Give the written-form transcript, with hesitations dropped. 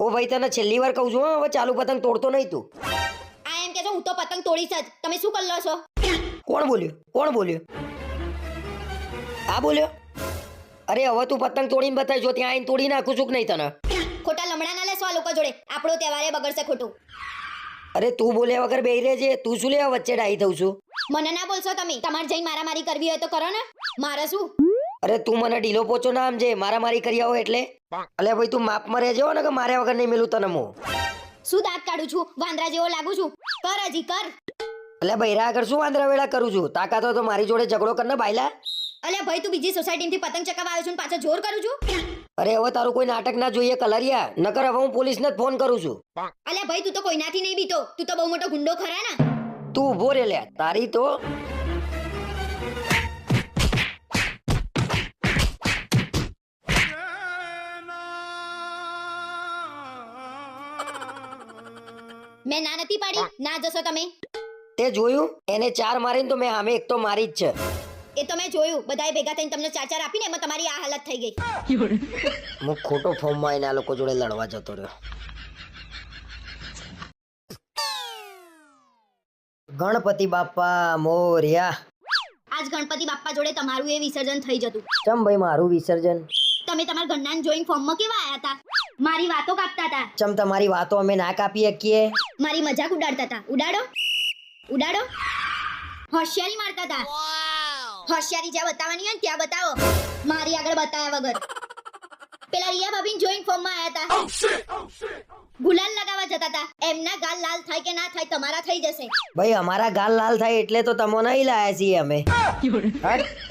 ઓ ભાઈ તને છેલ્લી વાર કહું છું હો, હવે ચાલુ પતંગ તોડતો નહીં તું. આ એમ કે હું તો પતંગ તોડીશ જ. તમે શું કરી લો છો? કોણ બોલ્યો? આ બોલ્યો? અરે હવે તું પતંગ તોડીને બતાવી, જો ત્યાં આવીને તોડી નાખું છું કે નહીં તને. ખોટા લમડા ના લેશો આ લોકો જોડે. આપણો તહેવારે બગડશે ખોટું. અરે તું બોલ્યા વગર બેહી રહેજે, તું શું લેવા વચ્ચે ડાહી થઉં છું? મને ના બોલશો તમે. તમારે જઈને મારામારી કરવી હોય તો કરો ને. મારે શું? અરે તું મને ઢીલો પોચો ના સમજે, મારામારી કરી આવો એટલે. અલે ભાઈ તું માપમાં રહેજો ને કે માર્યા વગર નહીં મેલું તને હું. શું દાંત કાઢું છું? વાંદરા જેવો લાગુ છું? કર હજી કર. અલે બૈરા આગળ શું વાંદરા વેળા કરું છું? તાકાત હોય તો મારી જોડે ઝઘડો કર ને બાયલા. અલ્યા ભાઈ તું બીજી સોસાયટીમાંથી પતંગ ચકાવવા આવ્યો છું ને પાછો જોર કરું છું? અરે હવે તારું કોઈ નાટક ના જોઈએ કલરિયા, નકર હવે હું પોલીસને જ ફોન કરું છું. અલ્યા ભાઈ તું તો કોઈનાથી નહીં બીતો. તું તો બહુ મોટો ગુંડો ખરા ને. તું ઉભો રે લ્યા, તારી તો મેં ના નથી પાડી. ના જશો તમે. તે જોયું? એને 4 મારીને તો મેં સામે એક તો મારી જ છે. એ તો મેં જોયું. બધાએ ભેગા થઈને તમને 4 આપીને એમાં તમારી આ હાલત થઈ ગઈ. હું ખોટો ફોર્મમાં આવીને આ લોકો જોડે લડવા જતો રહ્યો. ગણપતિ બાપ્પા મોર્યા. આજ ગણપતિ બાપ્પા જોડે તમારું એ વિસર્જન થઈ જતું. ચમ ભાઈ મારું વિસર્જન? તમે તમારા ઘરનાને જોઈને ફોર્મમાં કેવા આયા હતા? મારી વાતો કાપતા હતા. ચમ તમારી વાતો અમે ના કાપી શકીએ? મારી મજાક ઉડાડતા હતા. ઉડાડો ઉડાડો. હોશિયારી મારતા હતા. હોશિયારી જ્યાં બતાવવાની હોય ને ત્યાં બતાવો. મારી આગળ બતાવ્યા વગર. પેલા રિયા ભાભીને જોઈને ફોર્મમાં આયા હતા. ગુલાલ લગાવવા જતા હતા. એમના ગાલ લાલ થાય કે ના થાય તમારા થઈ જશે. ભાઈ અમારા ગાલ લાલ થાય એટલે તો તમો નહીં લાયા છીએ અમે. હટ.